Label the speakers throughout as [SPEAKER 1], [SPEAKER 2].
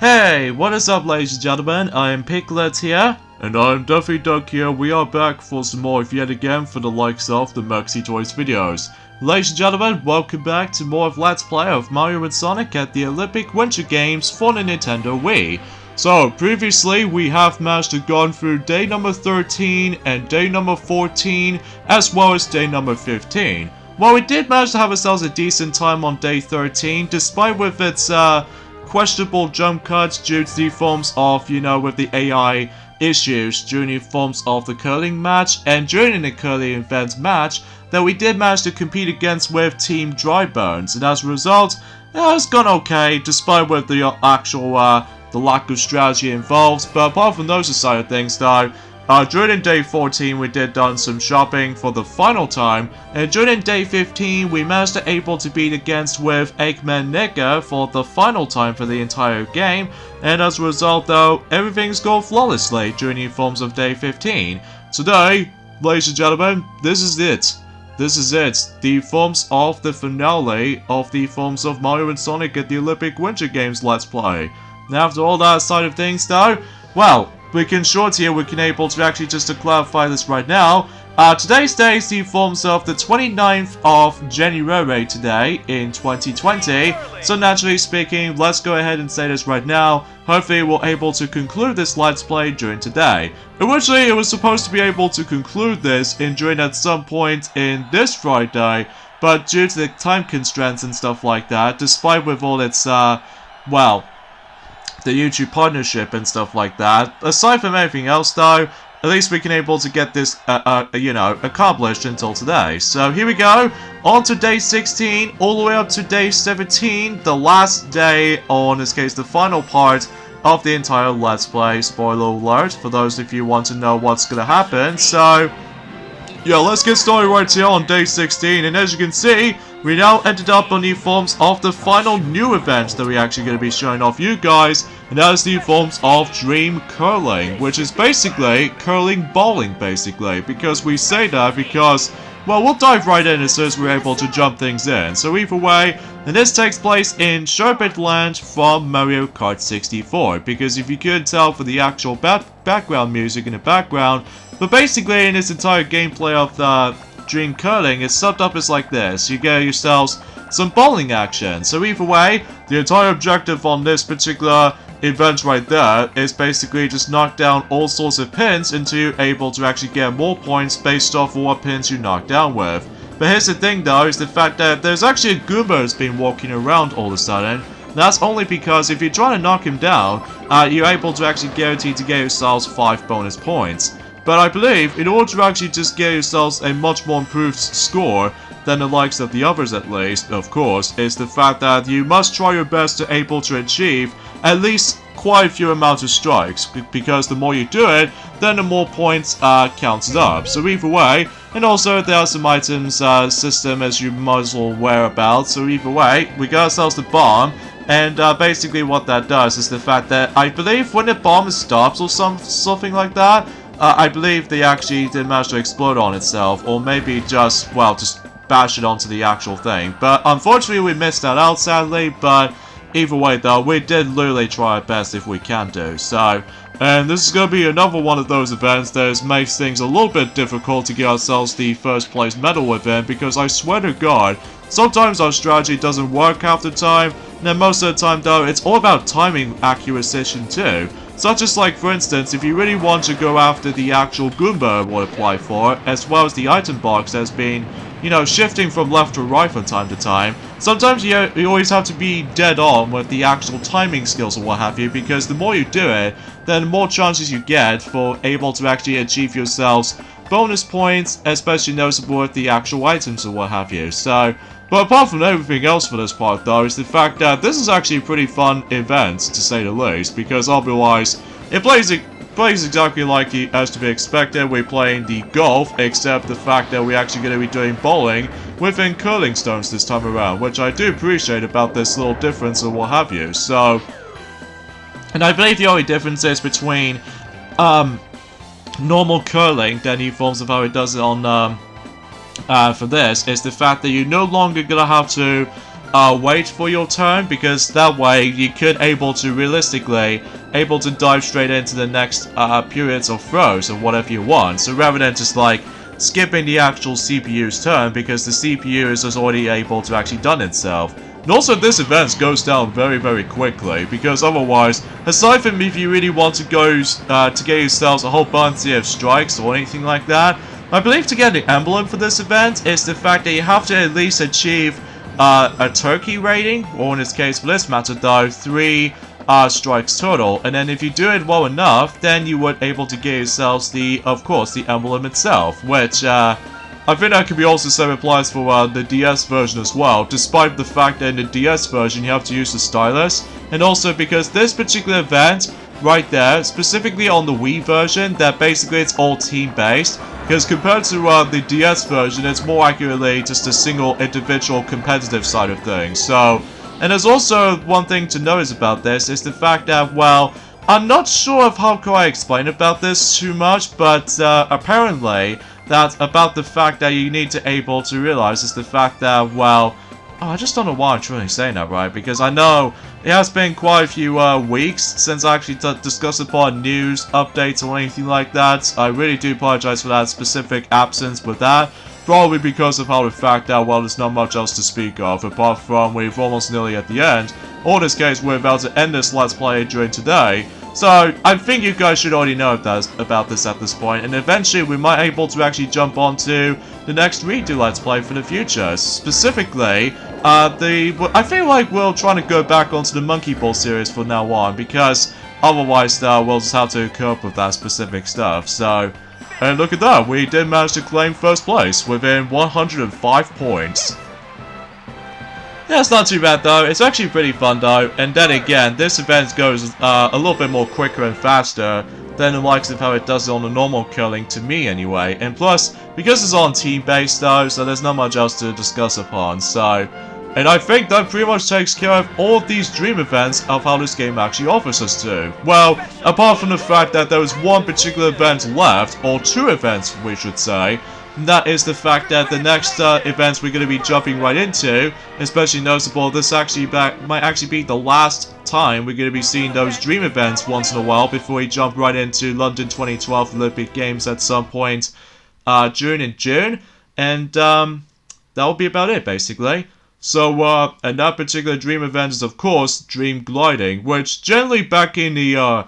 [SPEAKER 1] Hey, what is up ladies and gentlemen, I am Piglet here. And I'm Duffy Duck here. We are back for some more yet again for the likes of the Merxy Toys videos. Ladies and gentlemen, welcome back to more of Let's Play of Mario and Sonic at the Olympic Winter Games for the Nintendo Wii. So, previously we have managed to go through day number 13 and day number 14, as well as day number 15. Well, we did manage to have ourselves a decent time on day 13, despite with its questionable jump cuts due to the forms of, with the AI issues during the forms of the curling match, and during the curling event match that we did manage to compete against with Team Drybones, and as a result, it's gone okay, despite with the actual, the lack of strategy involved. But apart from those side of things though, during day 14 we did done some shopping for the final time, and during day 15 we managed to able to beat against with Eggman Nigger for the final time for the entire game, and as a result though, everything's gone flawlessly during the forms of day 15. Today, ladies and gentlemen, this is it. This is it, the forms of the finale of the forms of Mario and Sonic at the Olympic Winter Games Let's Play. Now after all that side of things though, well, we can short here, we can able to actually just to clarify this right now. Today's day is the forms of the 29th of January today in 2020. So naturally speaking, let's go ahead and say this right now. Hopefully we're able to conclude this Let's Play during today. Originally it was supposed to be able to conclude this during at some point in this Friday, but due to the time constraints and stuff like that, despite with all its, the YouTube partnership and stuff like that. Aside from anything else though, at least we can able to get this, accomplished until today. So here we go, on to day 16, all the way up to day 17, the last day, or in this case, the final part of the entire Let's Play. Spoiler alert, for those of you who want to know what's gonna happen. So, yeah, let's get started right here on day 16, and as you can see, we now ended up on the forms of the final new event that we're actually going to be showing off you guys, and that is the forms of Dream Curling, which is basically curling bowling, basically, because we say that because, well, we'll dive right in as soon as we're able to jump things in. So either way, and this takes place in Sherbet Land from Mario Kart 64, because if you couldn't tell for the actual background music in the background, but basically in this entire gameplay of the Dream Curling, it's summed up as like this. You get yourselves some bowling action. So either way, the entire objective on this particular event right there is basically just knock down all sorts of pins until you're able to actually get more points based off of what pins you knock down with. But here's the thing though, is the fact that there's actually a Goomba that's been walking around all of a sudden. That's only because if you're trying to knock him down, you're able to actually guarantee to get yourselves 5 bonus points. But I believe, in order to actually just get yourselves a much more improved score than the likes of the others at least, of course, is the fact that you must try your best to able to achieve at least quite a few amounts of strikes, because the more you do it, then the more points counts up. So either way, and also there are some items system as you might as well aware about, so either way, we got ourselves the bomb. And basically what that does is the fact that I believe when the bomb stops or something like that, I believe they actually did manage to explode on itself, or maybe just, well, just bash it onto the actual thing. But unfortunately we missed that out sadly, but either way though, we did literally try our best if we can do. So, and this is going to be another one of those events that makes things a little bit difficult to get ourselves the first place medal within, because I swear to God, sometimes our strategy doesn't work half the time, and then most of the time though, it's all about timing accuracy too. Such as like, for instance, if you really want to go after the actual Goomba will apply for, as well as the item box that's been, shifting from left to right from time to time, sometimes you always have to be dead on with the actual timing skills or what have you, because the more you do it, then the more chances you get for able to actually achieve yourselves bonus points, especially noticeable with the actual items or what have you. So, but apart from everything else for this part though, is the fact that this is actually a pretty fun event, to say the least, because otherwise, it plays exactly like as to be expected. We're playing the golf, except the fact that we're actually going to be doing bowling within curling stones this time around, which I do appreciate about this little difference or what have you. So, and I believe the only difference is between, normal curling than the forms of how it does it on, for this, is the fact that you're no longer gonna have to wait for your turn, because that way you could able to realistically able to dive straight into the next periods of throws or whatever you want. So rather than just like skipping the actual CPU's turn, because the CPU is just already able to actually done itself. And also this event goes down very quickly, because otherwise, aside from if you really want to go to get yourselves a whole bunch of strikes or anything like that, I believe to get the emblem for this event is the fact that you have to at least achieve a turkey rating, or in this case for this matter though, 3 strikes total, and then if you do it well enough, then you would able to get yourselves the, of course, the emblem itself, which I think that could be also same applies for the DS version as well, despite the fact that in the DS version you have to use the stylus, and also because this particular event right there, specifically on the Wii version, that basically it's all team-based, because compared to the DS version, it's more accurately just a single individual competitive side of things. So, and there's also one thing to notice about this, is the fact that, well, I'm not sure of how can I explain about this too much, but apparently, that about the fact that you need to able to realize is the fact that, well, I just don't know why I'm truly saying that, right? Because I know it has been quite a few weeks since I actually discussed upon news, updates, or anything like that. I really do apologize for that specific absence with that. Probably because of how the fact that, well, there's not much else to speak of, apart from we've almost nearly at the end. Or in this case, we're about to end this Let's Play during today. So, I think you guys should already know about this at this point, and eventually we might be able to actually jump onto the next redo Let's Play for the future. Specifically, I feel like we're trying to go back onto the Monkey Ball series from now on, because otherwise we'll just have to cope with that specific stuff. So, and look at that, we did manage to claim first place within 105 points. Yeah, it's not too bad though, it's actually pretty fun though, and then again, this event goes a little bit more quicker and faster than the likes of how it does on the normal curling, to me anyway, and plus, because it's on team-based though, so there's not much else to discuss upon, so, and I think that pretty much takes care of all of these dream events of how this game actually offers us to. Well, apart from the fact that there was one particular event left, or 2 events we should say, and that is the fact that the next events we're going to be jumping right into, especially noticeable, this actually might actually be the last time we're going to be seeing those dream events once in a while before we jump right into London 2012 Olympic Games at some point during June, and that'll be about it basically. So, and that particular dream event is of course Dream Gliding, which generally back in the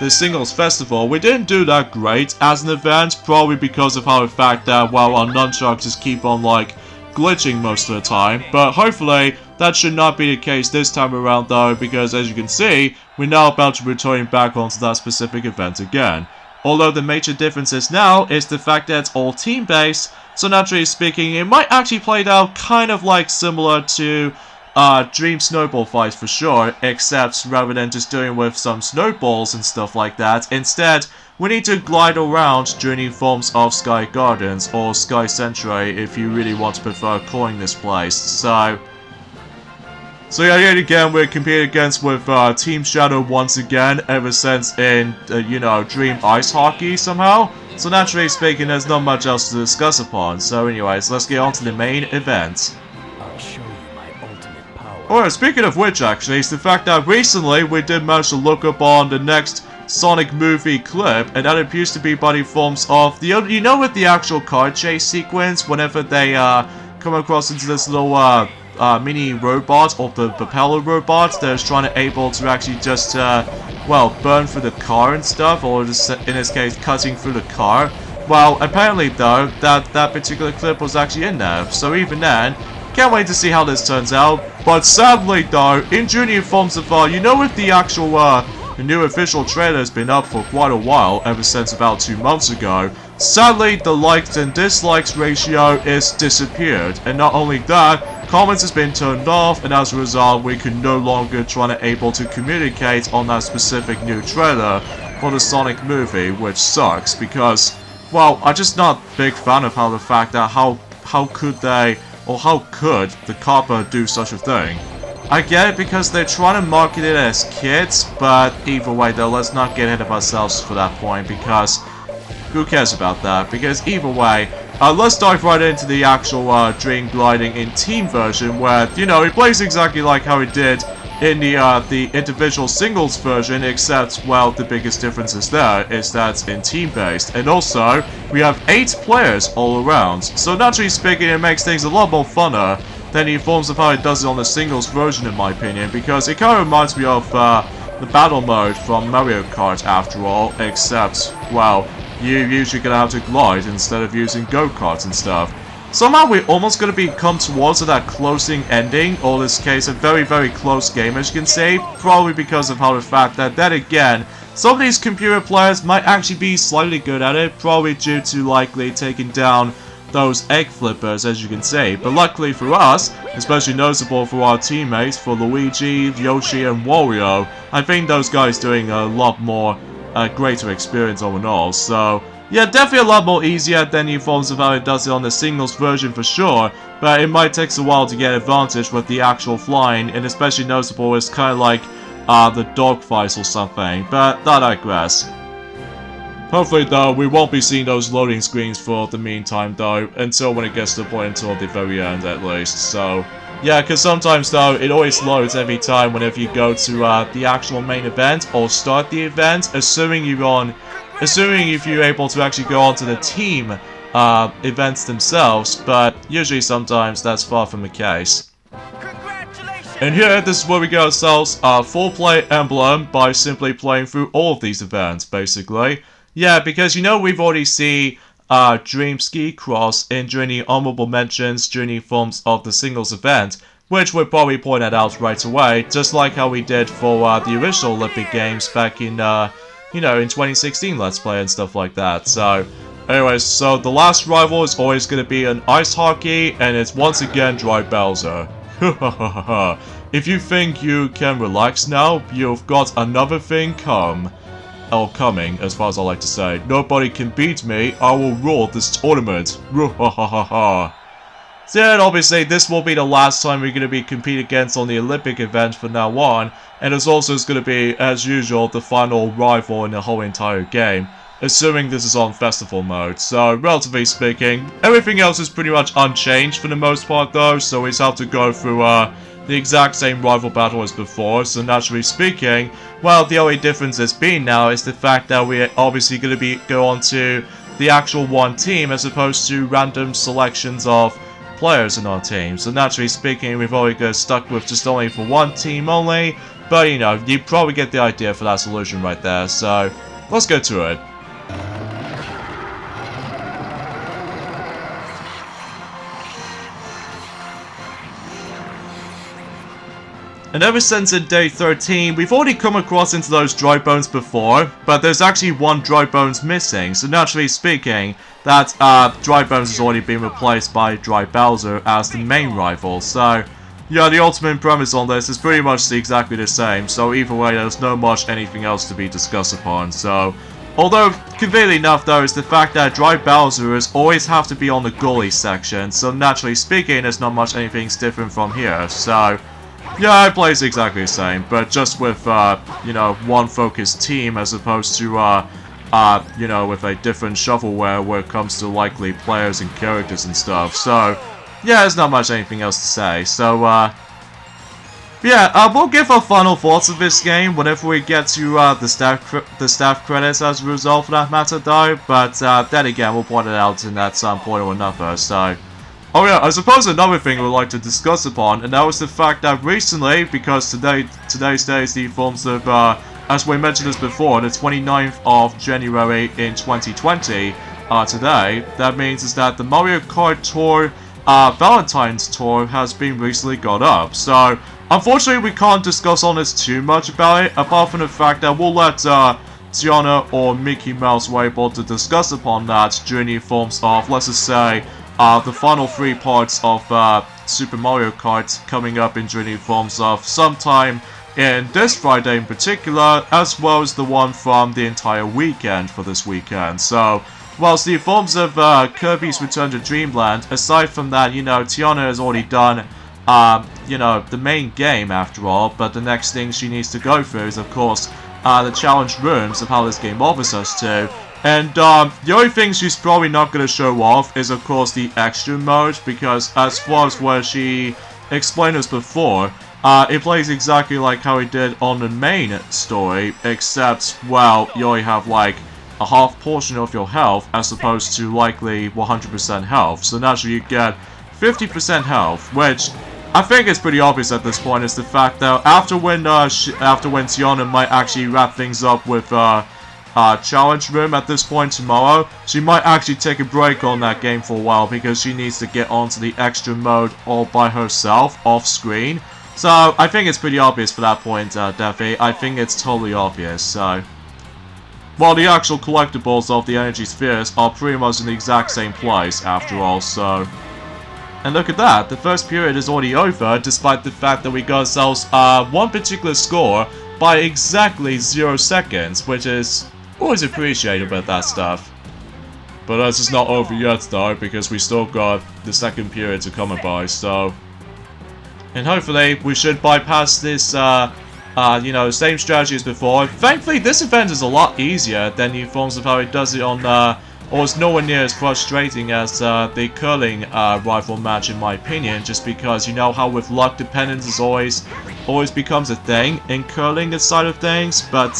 [SPEAKER 1] Singles Festival, we didn't do that great as an event, probably because of how the fact that, well, our nunchucks just keep on, like, glitching most of the time, but hopefully that should not be the case this time around though, because as you can see, we're now about to return back onto that specific event again. Although the major difference is now is the fact that it's all team-based, so naturally speaking, it might actually play out kind of like similar to Dream Snowball Fight for sure, except rather than just doing with some snowballs and stuff like that, instead, we need to glide around during forms of Sky Gardens, or Sky Century if you really want to prefer calling this place, so yeah, yet again, we're competing against with Team Shadow once again, ever since in, you know, Dream Ice Hockey somehow. So naturally speaking, there's not much else to discuss upon. So anyways, let's get on to the main event.
[SPEAKER 2] I'll show you my ultimate power.
[SPEAKER 1] Alright, speaking of which actually, it's the fact that recently we did manage to look up on the next Sonic movie clip, and that appears to be by the forms of the, you know, with the actual car chase sequence, whenever they come across into this little mini robot, or the propeller robot that is trying to able to actually just well, burn through the car and stuff, or just in this case cutting through the car. Well, apparently though, that particular clip was actually in there, so even then, can't wait to see how this turns out. But sadly though, in Junior forms of you know, with the actual the new official trailer has been up for quite a while, ever since about 2 months ago. Sadly, the likes and dislikes ratio is disappeared, and not only that, comments has been turned off, and as a result, we can no longer try to able to communicate on that specific new trailer for the Sonic movie, which sucks, because, well, I'm just not a big fan of how the fact that how could they, or how could the copper do such a thing. I get it because they're trying to market it as kids, but either way though, let's not get ahead of ourselves for that point, because who cares about that? Because either way, let's dive right into the actual Dream Gliding in team version, where, you know, it plays exactly like how it did in the individual singles version, except, well, the biggest difference is there is that in team-based. And also, we have 8 players all around, so naturally speaking, it makes things a lot more funner than the forms of how it does it on the singles version, in my opinion, because it kind of reminds me of the battle mode from Mario Kart, after all, except, well, you usually gonna have to glide instead of using go-karts and stuff. Somehow we're almost going to come towards that closing ending, or in this case a very, very close game, as you can say, probably because of how the fact that, then again, some of these computer players might actually be slightly good at it, probably due to likely taking down those egg flippers, as you can say. But luckily for us, especially noticeable for our teammates, for Luigi, Yoshi, and Wario, I think those guys doing a lot more, greater experience overall, so... yeah, definitely a lot more easier than the forms of how it does it on the singles version for sure, but it might take a while to get advantage with the actual flying, and especially noticeable is kind of like the dogfights or something, but I digress. Hopefully though, we won't be seeing those loading screens for the meantime though, until when it gets to the point until the very end at least, so... yeah, because sometimes though, it always loads every time whenever you go to the actual main event, or start the event, assuming if you're able to actually go on to the team events themselves, but usually sometimes that's far from the case. And here, this is where we get ourselves a full play emblem by simply playing through all of these events, basically. Yeah, because you know we've already seen Dream Ski Cross during the honorable mentions during the forms of the singles event, which we'll probably point that out right away, just like how we did for the original Olympic Games back in you know, in 2016 Let's Play and stuff like that. So, anyways, so the last rival is always going to be an ice hockey, and it's once again Dry Bowser. If you think you can relax now, you've got another thing coming, as far as I like to say. Nobody can beat me, I will rule this tournament. So yeah, and obviously this will be the last time we're going to be competing against on the Olympic event from now on, and it's also going to be, as usual, the final rival in the whole entire game, assuming this is on festival mode. So, relatively speaking, everything else is pretty much unchanged for the most part though, so we just have to go through the exact same rival battle as before, so naturally speaking, well, the only difference has been now is the fact that we're obviously going to go on to the actual one team as opposed to random selections of players in our team. So naturally speaking, we've already got stuck with just only for one team only, but you know, you probably get the idea for that solution right there, so let's go to it. And ever since in day 13, we've already come across into those dry bones before, but there's actually one dry bones missing, so naturally speaking, that dry bones has already been replaced by Dry Bowser as the main rival, so yeah, the ultimate premise on this is pretty much exactly the same, so either way there's no much anything else to be discussed upon, so... although, conveniently enough though, is the fact that Dry Bowsers always have to be on the goalie section, so naturally speaking, there's not much anything's different from here, so... yeah, it plays exactly the same, but just with, you know, one focused team as opposed to, you know, with a different shovelware where it comes to likely players and characters and stuff. So, yeah, there's not much anything else to say. So, yeah, we'll give our final thoughts of this game whenever we get to the staff credits as a result for that matter, though. But then again, we'll point it out in at some point or another. So. Oh yeah, I suppose another thing we'd like to discuss upon, and that was the fact that recently, because today's day is the forms of, as we mentioned this before, the 29th of January in 2020, today, that means is that the Mario Kart Tour, Valentine's Tour has been recently got up. So, unfortunately we can't discuss on this too much about it, apart from the fact that we'll let, Tiana or Mickey Mouse were able to discuss upon that during the forms of, let's just say, the final 3 parts of Super Mario Kart coming up in during the forms of sometime in this Friday in particular, as well as the one from the entire weekend for this weekend. So, whilst the forms of Kirby's Return to Dreamland, aside from that, you know, Tiana has already done, you know, the main game after all, but the next thing she needs to go through is, of course, the challenge rooms of how this game offers us to, And the only thing she's probably not going to show off is, of course, the extra mode, because as far as where she explained us before, it plays exactly like how it did on the main story, except, well, you only have like a half portion of your health as opposed to likely 100% health. So naturally you get 50% health, which I think is pretty obvious at this point, is the fact that after when Tiana might actually wrap things up with challenge room at this point tomorrow, she might actually take a break on that game for a while because she needs to get onto the extra mode all by herself off screen. So I think it's pretty obvious for that point, Defi. I think it's totally obvious. So, while the actual collectibles of the energy spheres are pretty much in the exact same place after all. So, and look at that, the first period is already over, despite the fact that we got ourselves one particular score by exactly 0 seconds, which is always appreciated about that stuff. But that's just not over yet though, because we still got the second period to come by, so... And hopefully we should bypass this, you know, same strategy as before. Thankfully, this event is a lot easier than the forms of how it does it on, or it's nowhere near as frustrating as the curling rival match in my opinion, just because you know how with luck dependence is always becomes a thing in curling this side of things, but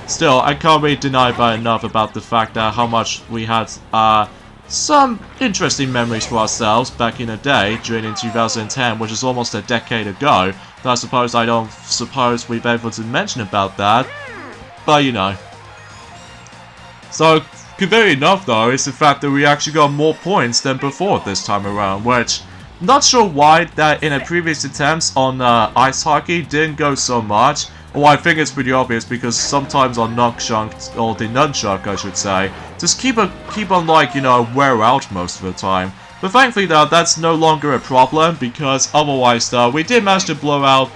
[SPEAKER 1] still, I can't really deny by enough about the fact that how much we had some interesting memories for ourselves back in the day, during in 2010, which is almost a decade ago. Though I don't suppose we've been able to mention about that, but you know. So, conveniently enough though, is the fact that we actually got more points than before this time around, which, not sure why that in a previous attempts on ice hockey didn't go so much. Well, I think it's pretty obvious because sometimes on Nunchuk, or the Nunchuk I should say, just keep on like, you know, wear out most of the time. But thankfully though, that's no longer a problem, because otherwise though, we did manage to blow out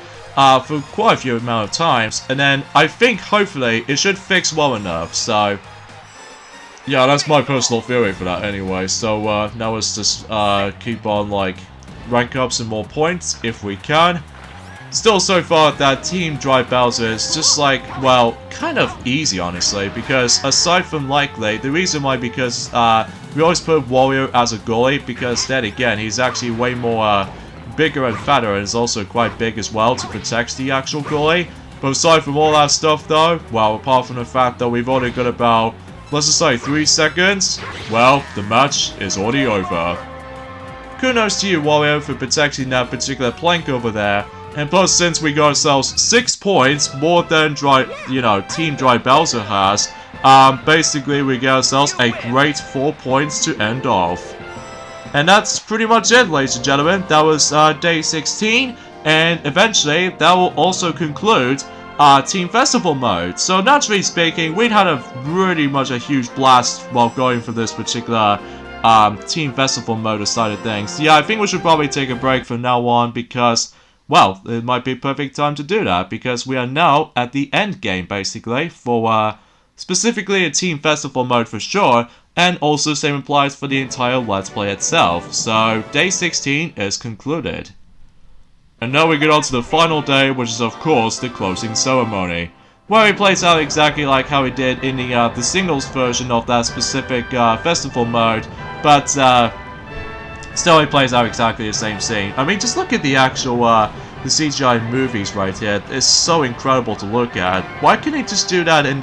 [SPEAKER 1] for quite a few amount of times, and then I think hopefully it should fix well enough, so... Yeah, that's my personal theory for that anyway, so now let's just keep on like, rank up some more points if we can. Still, so far, that Team Dry Bowser is just like, well, kind of easy, honestly, because aside from likely, the reason why, because we always put Wario as a goalie, because then again, he's actually way more bigger and fatter, and is also quite big as well to protect the actual goalie. But aside from all that stuff, though, well, apart from the fact that we've only got about, let's just say 3 seconds, well, the match is already over. Kudos to you, Wario, for protecting that particular plank over there. And plus, since we got ourselves 6 points, more than Team Dry Bowser has, basically we get ourselves a great 4 points to end off. And that's pretty much it, ladies and gentlemen. That was day 16, and eventually that will also conclude Team Festival mode. So naturally speaking, we'd had a really much a huge blast while going for this particular Team Festival mode side of things. Yeah, I think we should probably take a break from now on because, well, it might be a perfect time to do that, because we are now at the end game, basically, for specifically a Team Festival mode for sure, and also same applies for the entire Let's Play itself. So, day 16 is concluded. And now we get on to the final day, which is of course the closing ceremony, where he plays out exactly like how he did in the singles version of that specific festival mode, but still, he plays out exactly the same scene. I mean, just look at the actual, the CGI movies right here. It's so incredible to look at. Why couldn't he just do that in,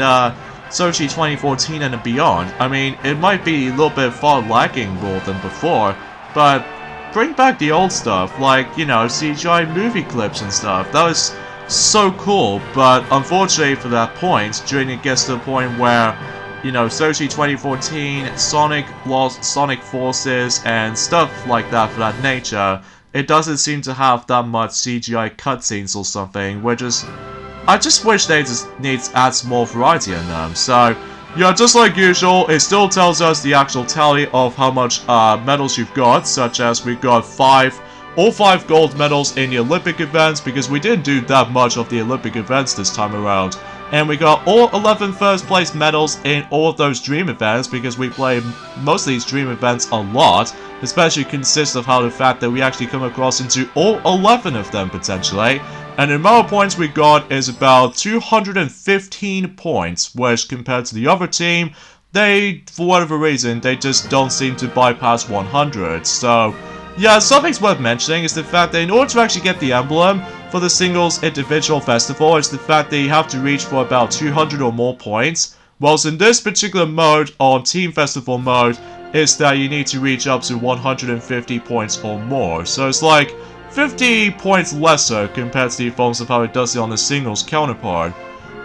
[SPEAKER 1] Sochi 2014 and beyond? I mean, it might be a little bit far lacking more than before, but bring back the old stuff, like, you know, CGI movie clips and stuff. That was so cool, but unfortunately for that point, during it gets to the point where, you know, Sochi 2014, Sonic lost Sonic Forces, and stuff like that for that nature, it doesn't seem to have that much CGI cutscenes or something, which is... I just wish they just need to add some more variety in them. So, yeah, just like usual, it still tells us the actual tally of how much medals you've got, such as we got all 5 gold medals in the Olympic events, because we didn't do that much of the Olympic events this time around. And we got all 11 first place medals in all of those dream events, because we play most of these dream events a lot, especially consists of how the fact that we actually come across into all 11 of them potentially. And the amount of points we got is about 215 points, which compared to the other team, they, for whatever reason, they just don't seem to bypass 100. So, yeah, something's worth mentioning is the fact that in order to actually get the emblem for the singles individual festival, it's the fact that you have to reach for about 200 or more points, whilst in this particular mode, on Team Festival mode, is that you need to reach up to 150 points or more. So it's like 50 points lesser compared to the forms of how it does it on the singles counterpart.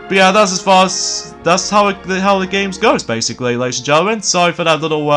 [SPEAKER 1] But yeah, that's how the game goes, basically, ladies and gentlemen. Sorry for that little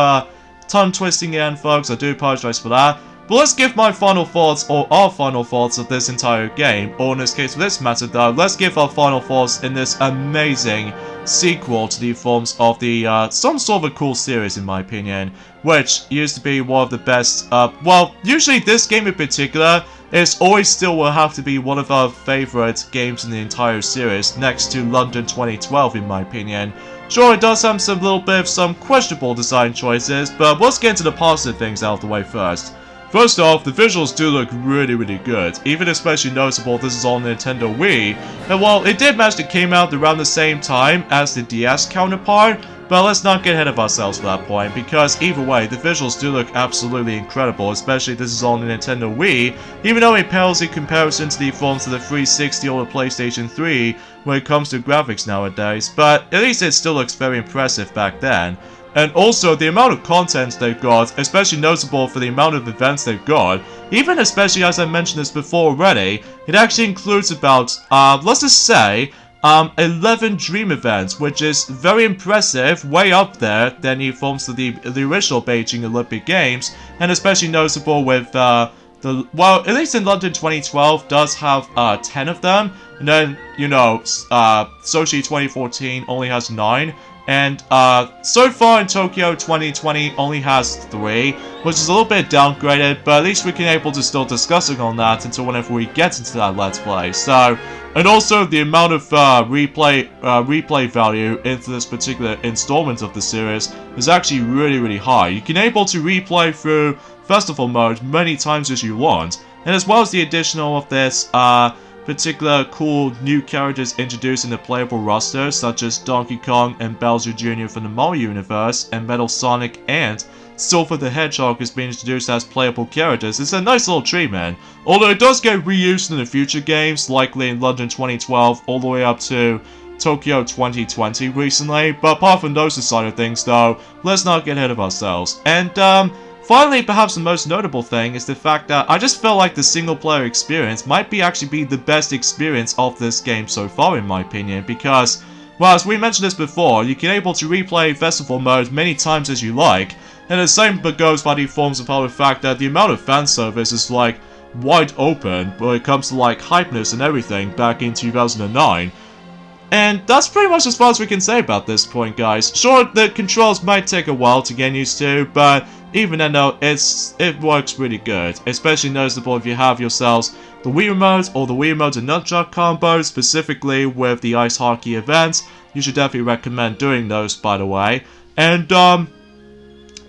[SPEAKER 1] tongue twisting again, folks. I do apologize for that. But let's give my final thoughts, or our final thoughts of this entire game, or in this case, for this method though, let's give our final thoughts in this amazing sequel to the forms of the, some sort of a cool series in my opinion, which used to be one of the best, well, usually this game in particular is always still will have to be one of our favorite games in the entire series, next to London 2012 in my opinion. Sure, it does have some little bit of some questionable design choices, but let's get into the positive things out of the way first. First off, the visuals do look really good, even especially noticeable this is on Nintendo Wii, and while it did manage to came out around the same time as the DS counterpart, but let's not get ahead of ourselves for that point, because either way, the visuals do look absolutely incredible, especially this is on the Nintendo Wii, even though it pales in comparison to the forms of the 360 or the PlayStation 3 when it comes to graphics nowadays, but at least it still looks very impressive back then. And also, the amount of content they've got, especially notable for the amount of events they've got, even especially as I mentioned this before already, it actually includes about, let's just say, 11 dream events, which is very impressive, way up there than the forms of the original Beijing Olympic Games, and especially noticeable with, well, at least in London 2012 does have 10 of them, and then, you know, Sochi 2014 only has 9. And so far in Tokyo 2020 only has 3, which is a little bit downgraded, but at least we can able to still discussing on that until whenever we get into that Let's Play. So, and also the amount of replay value into this particular installment of the series is actually really high. You can able to replay through Festival mode many times as you want, and as well as the additional of this particular cool new characters introduced in the playable roster, such as Donkey Kong and Bowser Jr. from the Mario universe, and Metal Sonic and Silver the Hedgehog is being introduced as playable characters. It's a nice little treatment, although it does get reused in the future games, likely in London 2012 all the way up to Tokyo 2020 recently, but apart from those side of things though, let's not get ahead of ourselves. And finally, perhaps the most notable thing is the fact that I just felt like the single-player experience might actually be the best experience of this game so far in my opinion, because, well, as we mentioned this before, you can able to replay Festival mode many times as you like, and the same goes by the forms of how the fact that the amount of fan service is like wide open when it comes to like hypeness and everything back in 2009. And that's pretty much as far as we can say about this point, guys. Sure, the controls might take a while to get used to, but even then though, it works really good. Especially noticeable if you have yourselves the Wii Remote or the Wii Remote and Nunchuck combos, specifically with the ice hockey events. You should definitely recommend doing those, by the way. And,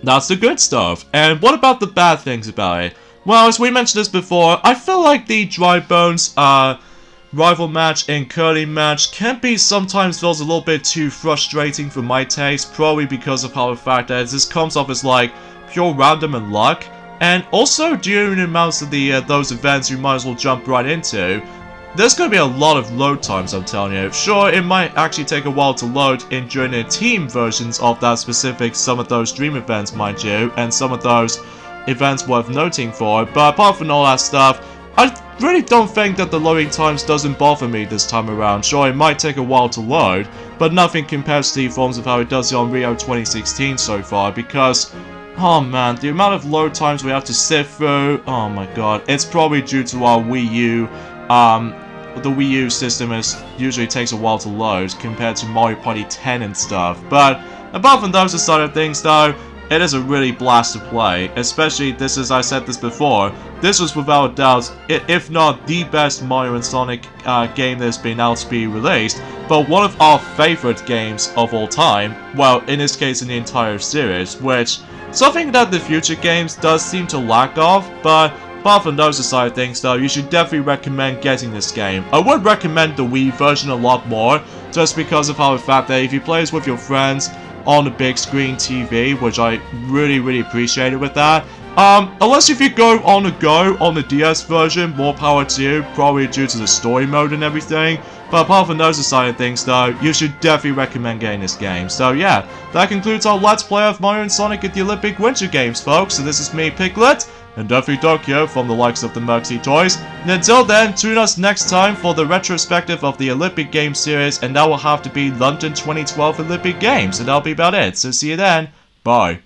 [SPEAKER 1] that's the good stuff. And what about the bad things about it? Well, as we mentioned this before, I feel like the Dry Bones, rival match and curling match can be sometimes feels a little bit too frustrating for my taste, probably because of how the fact that this comes off as like pure random and luck, and also during the amounts of the those events you might as well jump right into, there's going to be a lot of load times, I'm telling you. Sure, it might actually take a while to load in during the team versions of that specific, some of those dream events, mind you, and some of those events worth noting for, but apart from all that stuff, I really don't think that the loading times doesn't bother me this time around. Sure, it might take a while to load, but nothing compares to the forms of how it does it on Rio 2016 so far, because, oh man, the amount of load times we have to sift through, oh my god, it's probably due to our Wii U, the Wii U system usually takes a while to load compared to Mario Party 10 and stuff, but apart from those side of things though, it is a really blast to play, especially this, as I said this before, this was without a doubt, if not the best Mario and Sonic game that's been out to be released, but one of our favorite games of all time, well, in this case in the entire series, which, something that the future games does seem to lack of, but apart from those side of things though, you should definitely recommend getting this game. I would recommend the Wii version a lot more, just because of how the fact that if you play this with your friends, on the big screen TV, which I really appreciated with that. Unless if you go on the DS version, more power to you, probably due to the story mode and everything. But apart from those side of things though, you should definitely recommend getting this game. So yeah, that concludes our Let's Play of Mario and Sonic at the Olympic Winter Games, folks. So this is me, Piglet, and definitely Tokyo from the likes of the Merxy Toys. And until then, tune us next time for the retrospective of the Olympic Games series, and that will have to be London 2012 Olympic Games, and that'll be about it. So see you then. Bye.